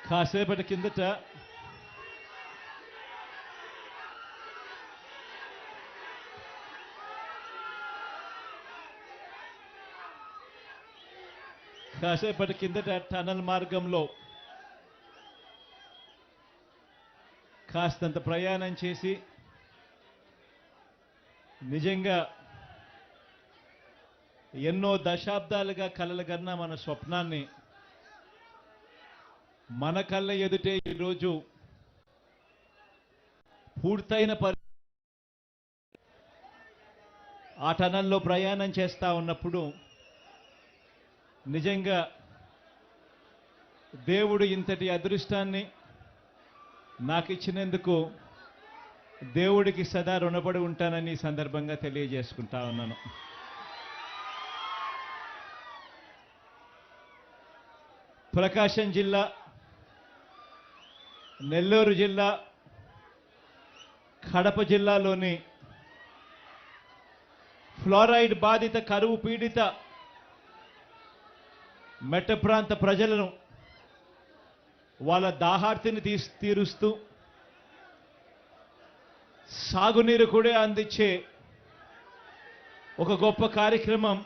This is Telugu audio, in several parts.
కాసేపటి కిందట టనల్ మార్గంలో కాస్తంత ప్రయాణం చేసి నిజంగా ఎన్నో దశాబ్దాలుగా కలలుగన్న మన స్వప్నాన్ని మన కళ్ళ ఎదుటే ఈరోజు పూర్తయిన ఆ టనల్లో ప్రయాణం చేస్తూ ఉన్నప్పుడు నిజంగా దేవుడు ఇంతటి అదృష్టాన్ని నాకు ఇచ్చినందుకు దేవుడికి సదా రుణపడి ఉంటానని సందర్భంగా తెలియజేసుకుంటా ఉన్నాను. ప్రకాశం జిల్లా, నెల్లూరు జిల్లా, కడప జిల్లాలోని ఫ్లోరైడ్ బాధిత కరువు పీడిత మెట్ట ప్రాంత ప్రజలను వాళ్ళ దాహార్తిని తీరుస్తూ సాగునీరు కూడా అందించే ఒక గొప్ప కార్యక్రమం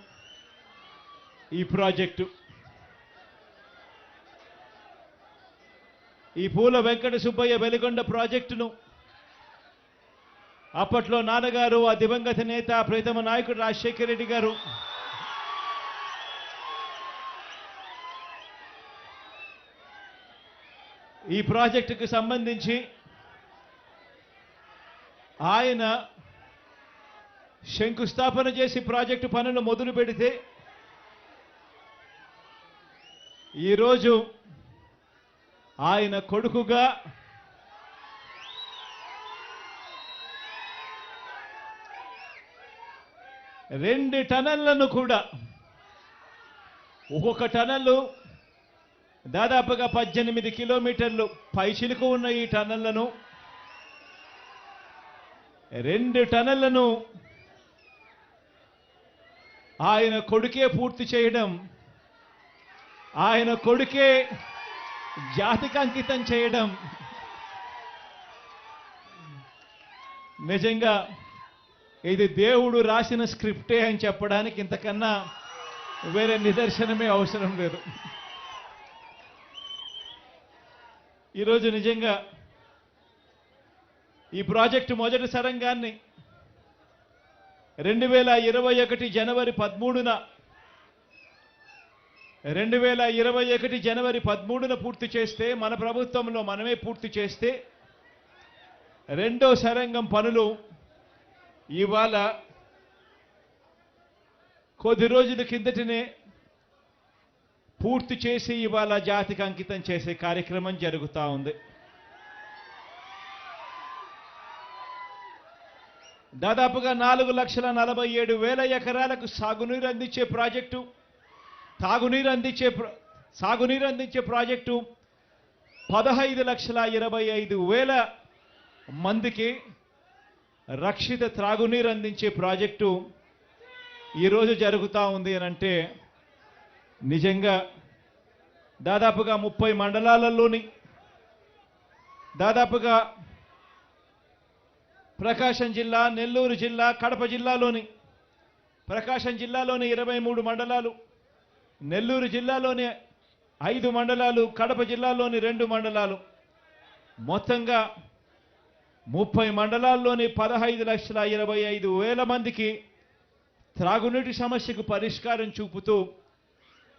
ఈ ప్రాజెక్టు. ఈ పూల వెంకట సుబ్బయ్య వెలిగొండ ప్రాజెక్టును అప్పట్లో నాన్నగారు, ఆ దివంగత నేత ప్రీతమ నాయకుడు రాజశేఖర రెడ్డి గారు ఈ ప్రాజెక్టుకు సంబంధించి ఆయన శంకుస్థాపన చేసి ప్రాజెక్టు పనులు మొదలు పెడితే ఈరోజు ఆయన కొడుకుగా రెండు టనళ్లను కూడా, ఒక్కొక్క టనల్లు దాదాపుగా 18 కిలోమీటర్లు పైచిలుకు ఉన్న ఈ టనళ్లను, 2 టనళ్లను ఆయన కొడుకే పూర్తి చేయడం, ఆయన కొడుకే జాతికి అంకితం చేయడం నిజంగా ఇది దేవుడు రాసిన స్క్రిప్టే అని చెప్పడానికి ఇంతకన్నా వేరే నిదర్శనమే అవసరం లేదు. ఈరోజు నిజంగా ఈ ప్రాజెక్టు మొదటి సరంగాన్ని 2021 జనవరి 13న పూర్తి చేస్తే, మన ప్రభుత్వంలో మనమే పూర్తి చేస్తే, రెండో సరంగం పనులు ఇవాళ కొద్ది రోజుల కిందటనే పూర్తి చేసి ఇవాళ జాతికి అంకితం చేసే కార్యక్రమం జరుగుతూ ఉంది. దాదాపుగా 4,47,000 ఎకరాలకు సాగునీరు అందించే ప్రాజెక్టు, సాగునీరు అందించే ప్రాజెక్టు 15,25,000 మందికి రక్షిత త్రాగునీరు అందించే ప్రాజెక్టు ఈరోజు జరుగుతూ ఉంది అని అంటే నిజంగా దాదాపుగా 30 మండలాలలోని దాదాపుగా ప్రకాశం జిల్లా, నెల్లూరు జిల్లా, కడప జిల్లాలోని ప్రకాశం జిల్లాలోని 23 మండలాలు, నెల్లూరు జిల్లాలోని 5 మండలాలు, కడప జిల్లాలోని 2 మండలాలు, మొత్తంగా 30 మండలాల్లోని 15,25,000 మందికి త్రాగునీటి సమస్యకు పరిష్కారం చూపుతూ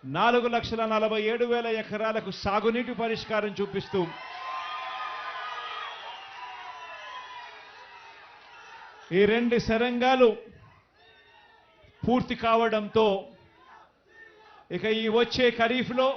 4,47,000 ఎకరాలకు సాగునీటి పరిష్కారం చూపిస్తూ ఈ 2 సరంగాలు పూర్తి కావడంతో ఇక ఈ వచ్చే ఖరీఫ్లో